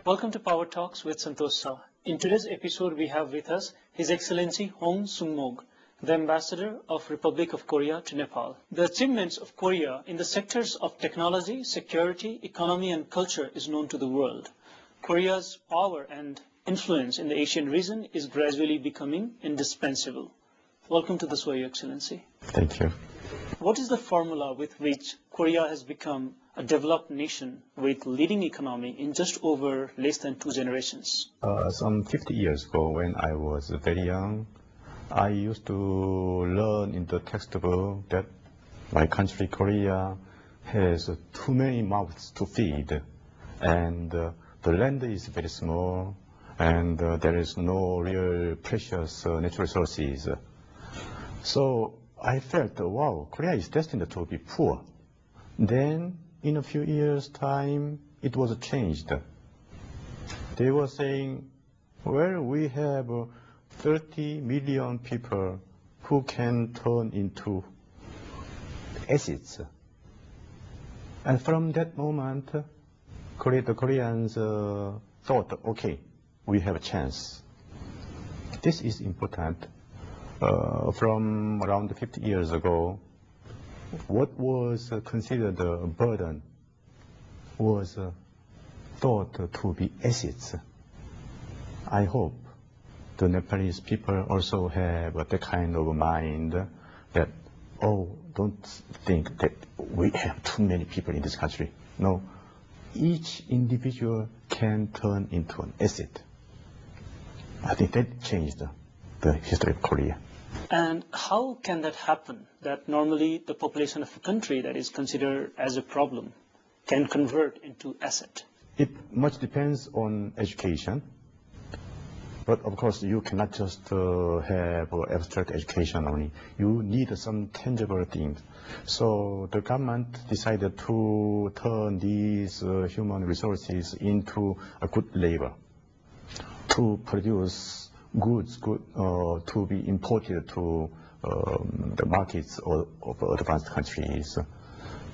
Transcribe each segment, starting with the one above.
Welcome to Power Talks with Santosh Shah. In today's episode, we have with us His Excellency Hong Sung-mok, the Ambassador of Republic of Korea to Nepal. The achievements of Korea in the sectors of technology, security, economy and culture is known to the world. Korea's power and influence in the Asian region is gradually becoming indispensable. Welcome to the show, Your Excellency. Thank you. What is the formula with which Korea has become a developed nation with leading economy in just over less than 2 generations? Some 50 years ago, when I was very young, I used to learn in the textbook that my country, Korea, has too many mouths to feed, and the land is very small, and there is no real precious natural resources. So I felt, wow, Korea is destined to be poor. Then, in a few years' time, it was changed. They were saying, well, we have 30 million people who can turn into assets. And from that moment, the Koreans thought, okay, we have a chance. This is important. From around 50 years ago, what was considered a burden was thought to be assets. I hope the Nepalese people also have that kind of mind that, oh, don't think that we have too many people in this country. No, each individual can turn into an asset. I think that changed the history of Korea. And how can that happen, that normally the population of a country that is considered as a problem can convert into asset? It much depends on education. But of course, you cannot just have abstract education only. You need some tangible things. So the government decided to turn these human resources into a good labor, to produce goods to be imported to the markets of advanced countries.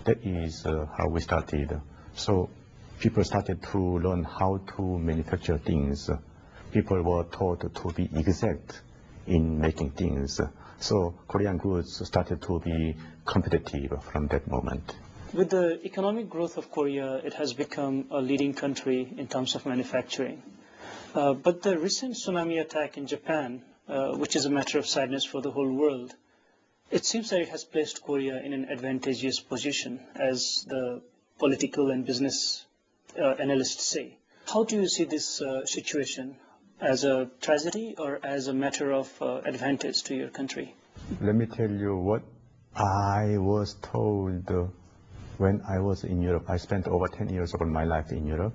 That is how we started. So people started to learn how to manufacture things. People were taught to be exact in making things. So Korean goods started to be competitive from that moment. With the economic growth of Korea, it has become a leading country in terms of manufacturing. But the recent tsunami attack in Japan, which is a matter of sadness for the whole world, it seems that it has placed Korea in an advantageous position, as the political and business analysts say. How do you see this situation? As a tragedy or as a matter of advantage to your country? Let me tell you what I was told when I was in Europe. I spent over 10 years of my life in Europe.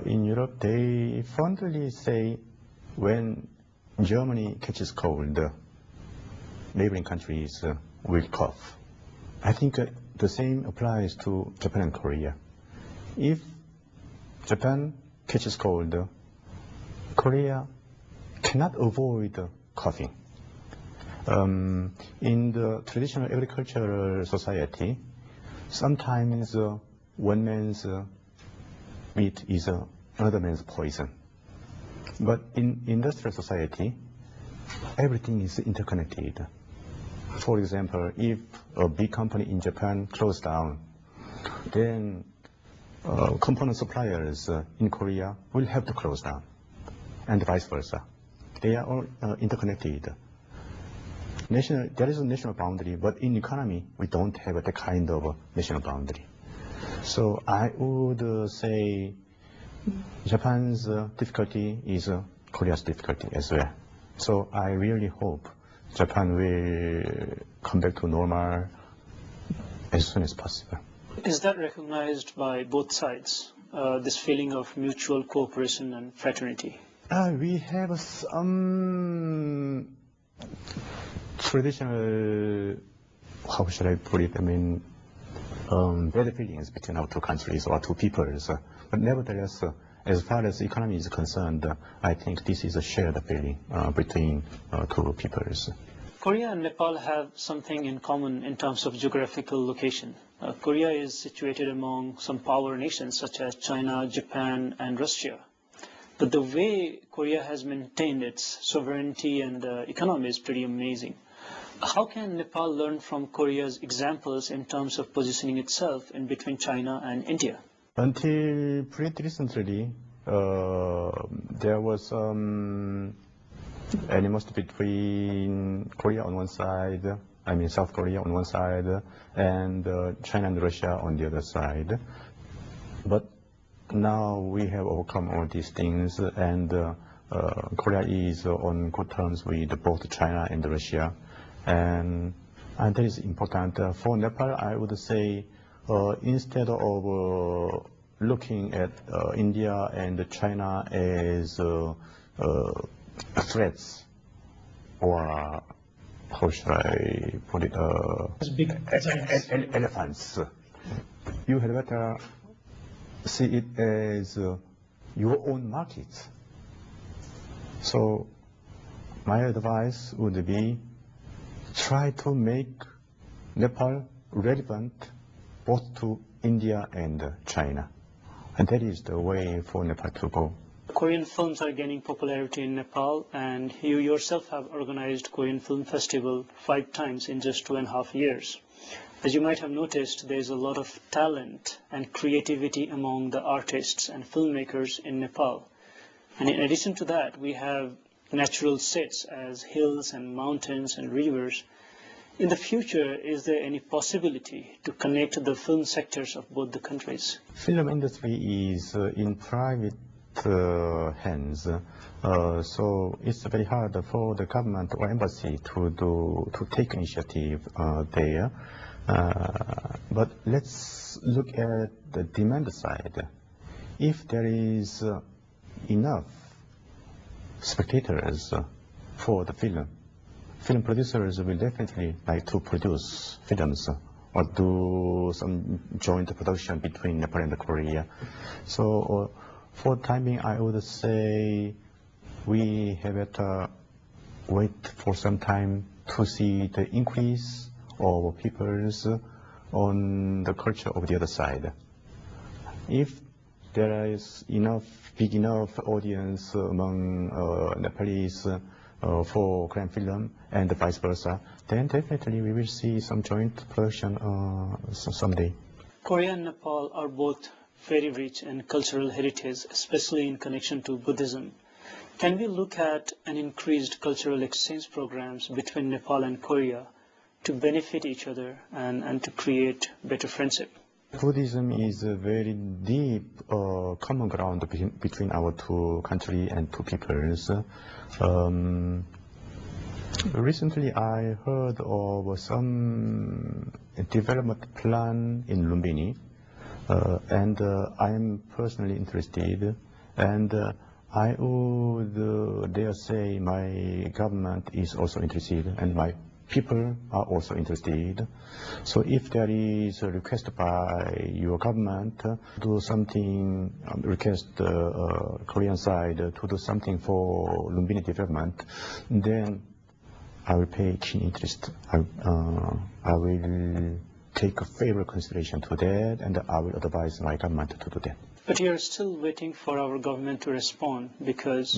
In Europe, they fondly say when Germany catches cold, neighboring countries will cough. I think the same applies to Japan and Korea. If Japan catches cold, Korea cannot avoid coughing. In the traditional agricultural society, sometimes one man's meat is another man's poison. But in industrial society, everything is interconnected. For example, if a big company in Japan closed down, then component suppliers in Korea will have to close down, and vice versa. They are all interconnected. There is a national boundary, but in economy, we don't have that kind of national boundary. So I would say Japan's difficulty is Korea's difficulty as well. So I really hope Japan will come back to normal as soon as possible. Is that recognized by both sides, this feeling of mutual cooperation and fraternity? We have some traditional, how should I put it, better feelings between our two countries or two peoples. But nevertheless, as far as the economy is concerned, I think this is a shared feeling between two peoples. Korea and Nepal have something in common in terms of geographical location. Korea is situated among some power nations such as China, Japan, and Russia. But the way Korea has maintained its sovereignty and economy is pretty amazing. How can Nepal learn from Korea's examples in terms of positioning itself in between China and India? Until pretty recently, there was animosity between Korea on one side, South Korea on one side, and China and Russia on the other side. But now we have overcome all these things, and Korea is on good terms with both China and Russia. And that is important. For Nepal, I would say instead of looking at India and China as threats, or how should I put it, As big elephants, you had better see it as your own market. So my advice would be try to make Nepal relevant both to India and China. And that is the way for Nepal to go. Korean films are gaining popularity in Nepal, and you yourself have organized Korean Film Festival 5 times in just 2.5 years. As you might have noticed, there is a lot of talent and creativity among the artists and filmmakers in Nepal. And in addition to that, we have natural sets as hills and mountains and rivers. In the future, is there any possibility to connect the film sectors of both the countries? Film industry is in private hands, so it's very hard for the government or embassy to take initiative there. But let's look at the demand side. If there is enough spectators for the film producers will definitely like to produce films or do some joint production between Nepal and Korea. So for the time being, I would say we have to wait for some time to see the increase of peoples on the culture of the other side. If there is big enough audience among Nepalese for Korean film and vice versa, then definitely we will see some joint production someday. Korea and Nepal are both very rich in cultural heritage, especially in connection to Buddhism. Can we look at an increased cultural exchange programs between Nepal and Korea to benefit each other and to create better friendship? Buddhism is a very deep common ground between our two countries and two peoples. Recently, I heard of some development plan in Lumbini, and I am personally interested. And I would dare say my government is also interested, and my people are also interested. So if there is a request by your government to do something, request the Korean side to do something for Lumbini development, then I will pay keen interest. I will take a favorable consideration to that, and I will advise my government to do that. But you're still waiting for our government to respond because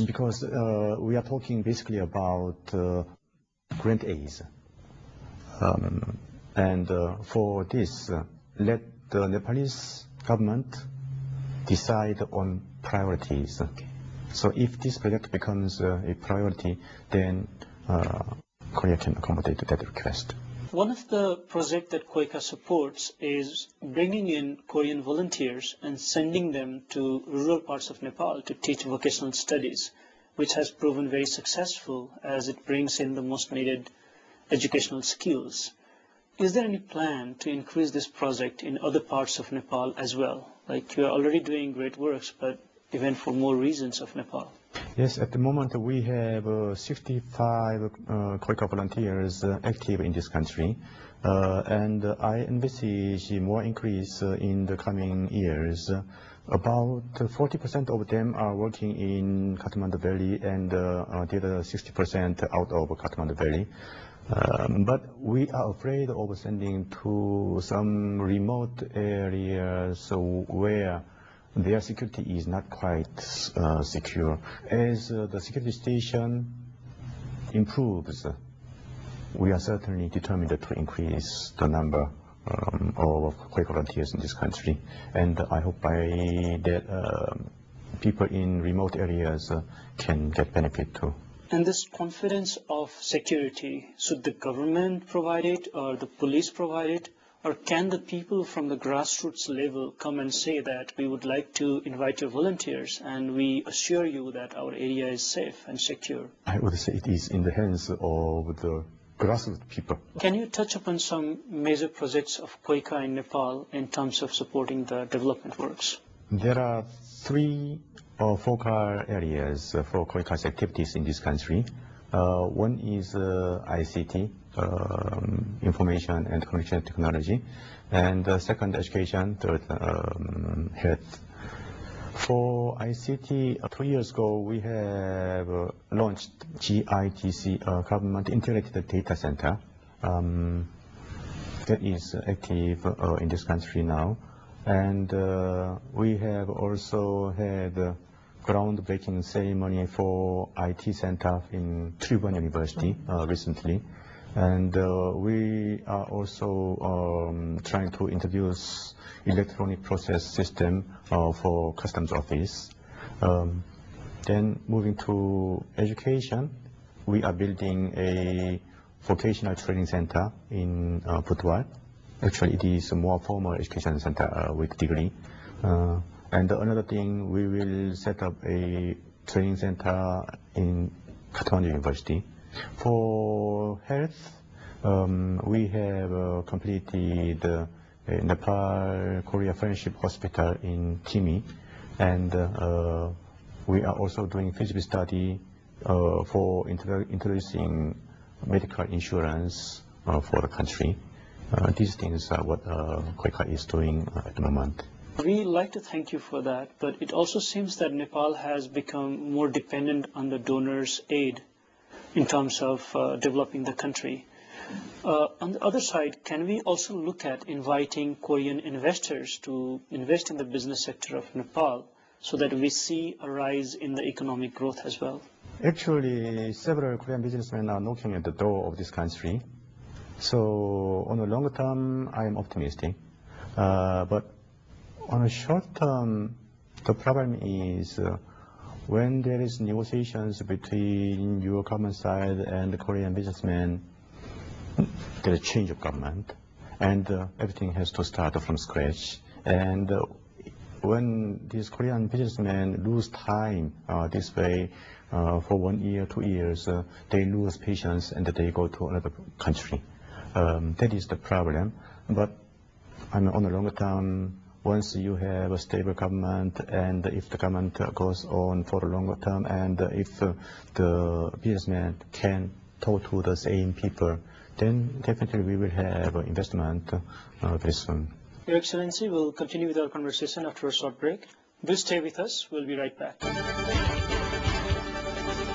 we are talking basically about grant aids. And for this, let the Nepalese government decide on priorities. Okay. So if this project becomes a priority, then Korea can accommodate that request. One of the projects that KOICA supports is bringing in Korean volunteers and sending them to rural parts of Nepal to teach vocational studies, which has proven very successful as it brings in the most needed educational skills. Is there any plan to increase this project in other parts of Nepal as well? Like, you are already doing great works, but even for more regions of Nepal? Yes, at the moment we have 65 KOICA volunteers active in this country, and I envisage more increase in the coming years. About 40% of them are working in Kathmandu Valley, and the other 60% out of Kathmandu Valley. But we are afraid of sending to some remote areas where their security is not quite secure. As the security situation improves, we are certainly determined to increase the number of Quaker volunteers in this country. And I hope by that people in remote areas can get benefit too. And this confidence of security, should the government provide it or the police provide it? Or can the people from the grassroots level come and say that we would like to invite your volunteers and we assure you that our area is safe and secure? I would say it is in the hands of the grassroots people. Can you touch upon some major projects of Quaker in Nepal in terms of supporting the development works? There are three focal areas for Quaker's activities in this country. One is ICT, information and communication technology, and second, education, third, health. For ICT, 2 years ago, we have launched GITC, Government Integrated Data Center, that is active in this country now. And we have also had groundbreaking ceremony for IT center in Tribhuvan University recently. And we are also trying to introduce electronic process system for customs office. Then moving to education, we are building a vocational training center in Butwal. Actually, it is a more formal education center with degree. And another thing, we will set up a training center in Kathmandu University. For health, we have completed the Nepal-Korea Friendship Hospital in Timi, and we are also doing feasibility study for introducing medical insurance for the country. These things are what Quaker is doing at the moment. We like to thank you for that, but it also seems that Nepal has become more dependent on the donors' aid in terms of developing the country. On the other side, can we also look at inviting Korean investors to invest in the business sector of Nepal so that we see a rise in the economic growth as well? Actually, several Korean businessmen are knocking at the door of this country. So on the longer term, I am optimistic. But on a short term, the problem is when there is negotiations between your government side and the Korean businessmen, there is change of government, and everything has to start from scratch. And when these Korean businessmen lose time this way for 1 year, 2 years, they lose patience and they go to another country. That is the problem. But on the longer term, once you have a stable government, and if the government goes on for a longer term, and if the businessmen can talk to the same people, then definitely we will have investment very soon. Your Excellency, we'll continue with our conversation after a short break. Do stay with us. We'll be right back.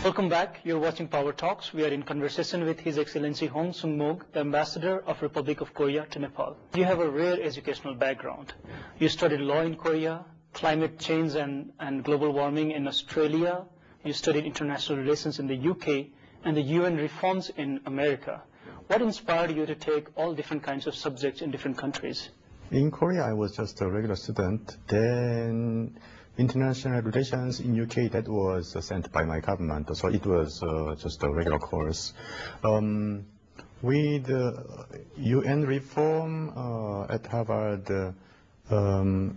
Welcome back. You're watching Power Talks. We are in conversation with His Excellency Hong Sung-mok, the Ambassador of Republic of Korea to Nepal. You have a rare educational background. You studied law in Korea, climate change and global warming in Australia. You studied international relations in the UK and the UN reforms in America. What inspired you to take all different kinds of subjects in different countries? In Korea, I was just a regular student. Then international relations in UK, that was sent by my government, so it was just a regular course. With UN reform at Harvard,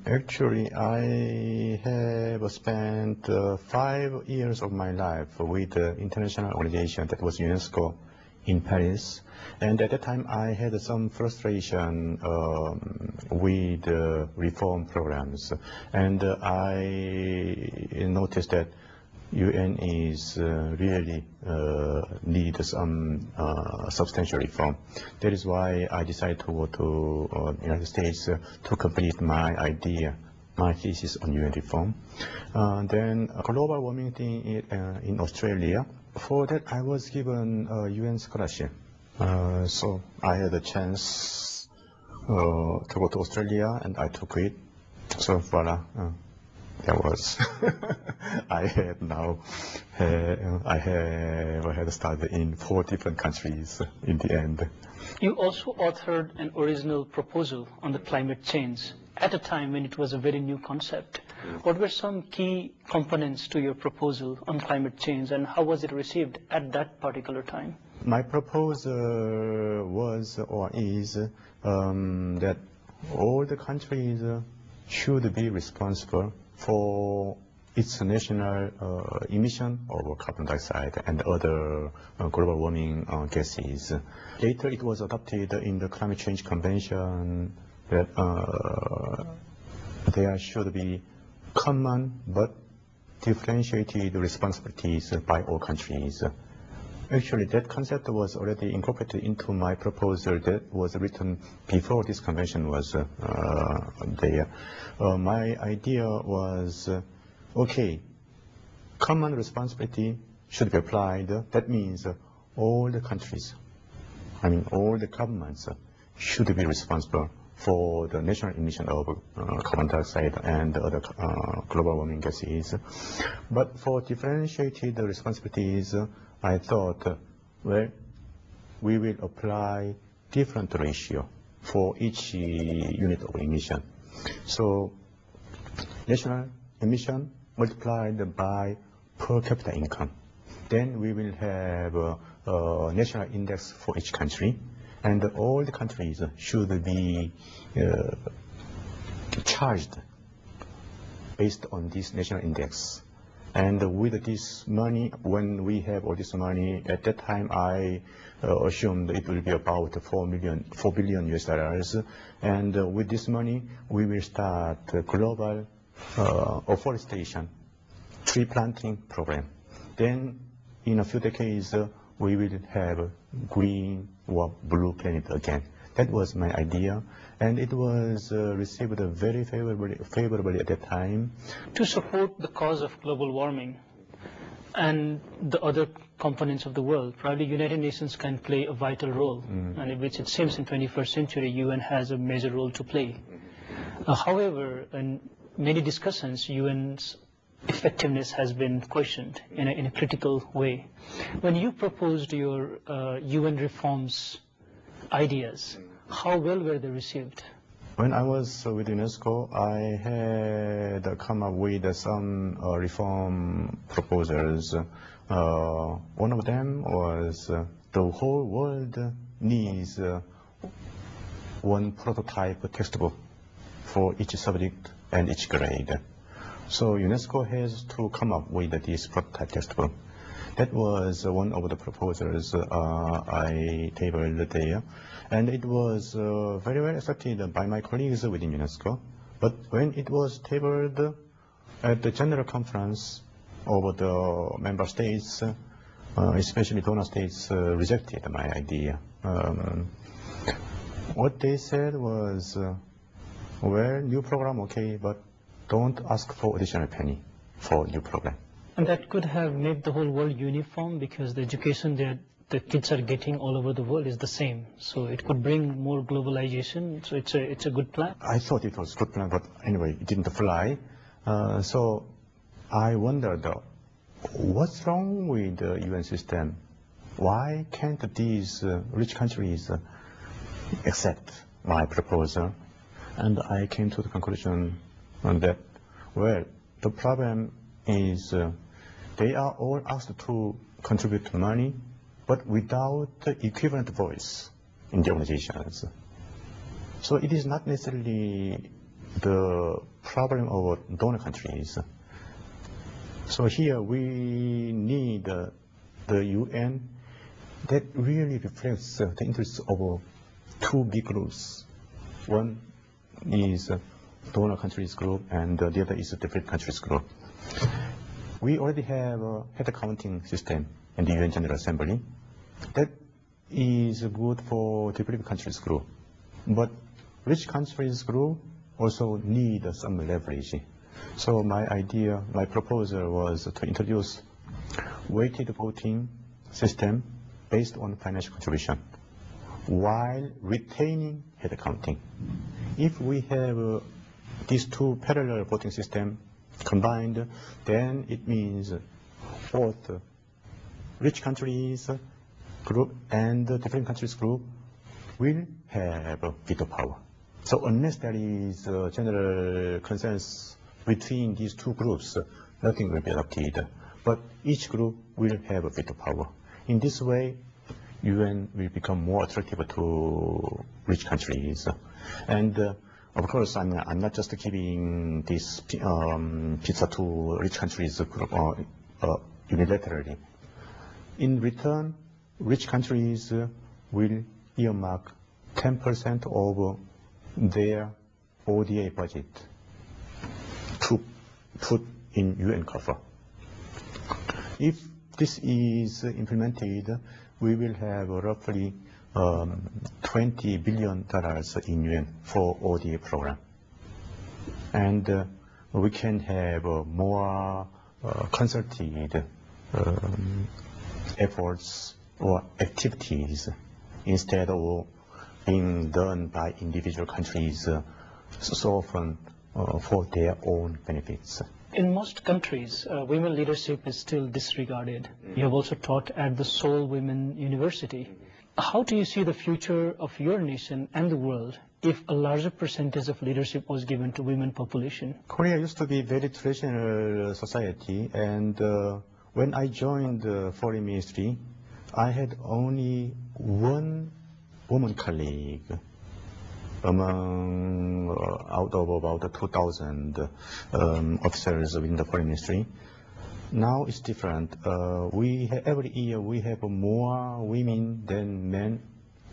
actually I have spent 5 years of my life with the international organization that was UNESCO in Paris. And at that time, I had some frustration with reform programs. And I noticed that UN is really needs some substantial reform. That is why I decided to go to the United States to complete my idea, my thesis on UN reform. Then global warming thing in Australia. For that, I was given a UN scholarship. So I had a chance to go to Australia, and I took it. So voila, that was. I have now. I have had started in 4 different countries in the end. You also authored an original proposal on the climate change at a time when it was a very new concept. What were some key components to your proposal on climate change, and how was it received at that particular time? My proposal was or is that all the countries should be responsible for its national emission of carbon dioxide and other global warming gases. Later, it was adopted in the Climate Change Convention that there should be common but differentiated responsibilities by all countries. Actually, that concept was already incorporated into my proposal that was written before this convention was there. My idea was, okay, common responsibility should be applied. That means all the countries, all the governments should be responsible for the national emission of carbon dioxide and other global warming gases. But for differentiated responsibilities, I thought, well, we will apply different ratio for each unit of emission. So national emission multiplied by per capita income. Then we will have a national index for each country, and all the countries should be charged based on this national index. And with this money, when we have all this money, at that time I assumed it will be about $4 billion US dollars. And with this money, we will start a global afforestation, tree planting program. Then in a few decades, we will have green or blue planet again. That was my idea, and it was received very favorably at that time. To support the cause of global warming and the other components of the world, probably United Nations can play a vital role, and in which it seems in 21st century UN has a major role to play. However, in many discussions, UN's effectiveness has been questioned in a critical way. When you proposed your UN reforms ideas, how well were they received? When I was with UNESCO, I had come up with some reform proposals. One of them was the whole world needs one prototype textbook for each subject and each grade. So UNESCO has to come up with this prototype textbook. That was one of the proposals I tabled there. And it was very well accepted by my colleagues within UNESCO. But when it was tabled at the general conference of the member states, especially donor states, rejected my idea. What they said was, well, new program, okay, but don't ask for additional penny for new program. And that could have made the whole world uniform, because the education that the kids are getting all over the world is the same. So it could bring more globalization. So it's a good plan. I thought it was a good plan, but anyway, it didn't fly. So I wondered, what's wrong with the UN system? Why can't these rich countries accept my proposal? And I came to the conclusion that, well, the problem is they are all asked to contribute money, but without equivalent voice in the organizations. So it is not necessarily the problem of donor countries. So here we need the UN that really reflects the interests of two big groups. One is donor countries group, and the other is the developed countries group. We already have a head counting system in the UN General Assembly. That is good for developed countries group. But rich countries group also need some leverage. So my proposal was to introduce weighted voting system based on financial contribution. while retaining head counting. If we have these two parallel voting systems combined, then it means both rich countries group and different countries group will have veto power. So unless there is a general consensus between these two groups, nothing will be adopted. But each group will have a veto power. In this way, UN will become more attractive to rich countries. And of course, I'm not just giving this pizza to rich countries unilaterally. In return, rich countries will earmark 10% of their ODA budget to put in UN coffers. If this is implemented, we will have roughly $20 billion in UN for ODA program. And we can have more concerted efforts or activities instead of being done by individual countries so often for their own benefits. In most countries, women leadership is still disregarded. You have also taught at the Seoul Women University. How do you see the future of your nation and the world if a larger percentage of leadership was given to women population? Korea used to be a very traditional society, and when I joined the foreign ministry, I had only one woman colleague among out of about 2,000 officers in the foreign ministry. Now it's different. Every year we have more women than men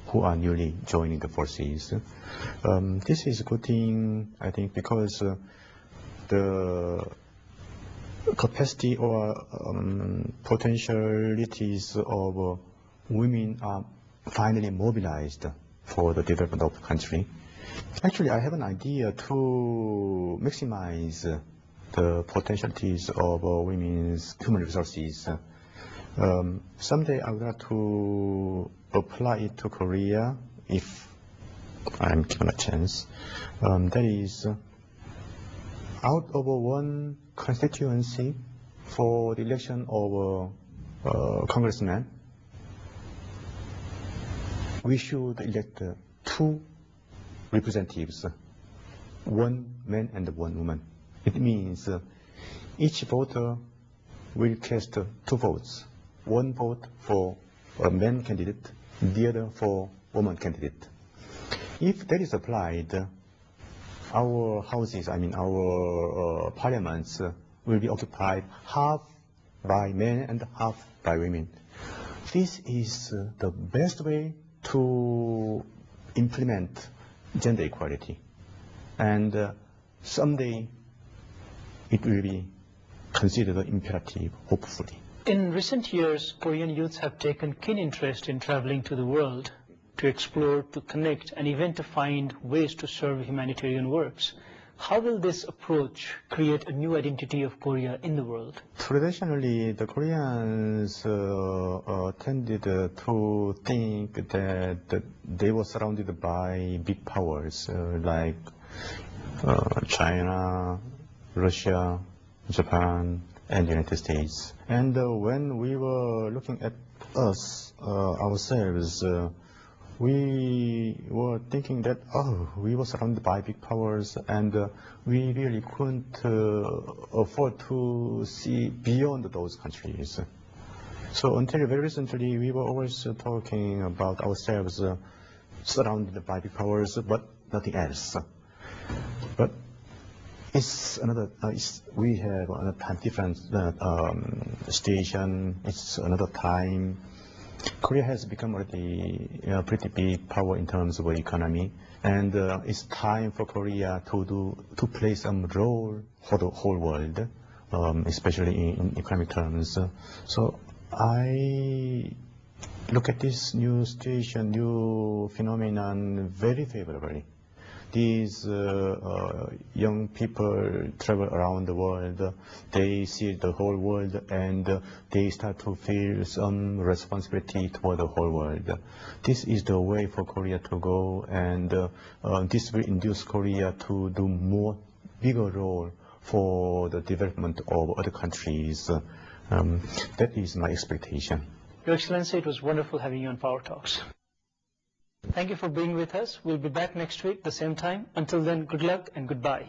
who are newly joining the forces. This is a good thing, I think, because the capacity or potentialities of women are finally mobilized for the development of the country. Actually, I have an idea to maximize the potentialities of women's human resources. Someday I would like to apply it to Korea if I'm given a chance. That is, out of one constituency for the election of a congressman, we should elect two representatives, one man and one woman. It means each voter will cast two votes, one vote for a man candidate, the other for woman candidate. If that is applied, our houses, our parliaments will be occupied half by men and half by women. This is the best way to implement gender equality. And someday it will be considered imperative, hopefully. In recent years, Korean youths have taken keen interest in traveling to the world to explore, to connect, and even to find ways to serve humanitarian works. How will this approach create a new identity of Korea in the world? Traditionally, the Koreans tended to think that they were surrounded by big powers like China, Russia, Japan, and the United States. And when we were looking at us, ourselves, we were thinking that, we were surrounded by big powers, and we really couldn't afford to see beyond those countries. So until very recently, we were always talking about ourselves surrounded by big powers, but nothing else. But it's another. We have another time, different situation. It's another time. Korea has become already a pretty big power in terms of economy, and it's time for Korea to play some role for the whole world, especially in economic terms. So I look at this new situation, new phenomenon very favorably. these young people travel around the world, they see the whole world, and they start to feel some responsibility toward the whole world. This is the way for Korea to go, and this will induce Korea to do more bigger role for the development of other countries. That is my expectation. Your Excellency, it was wonderful having you on Power Talks. Thank you for being with us. We'll be back next week, the same time. Until then, good luck and goodbye.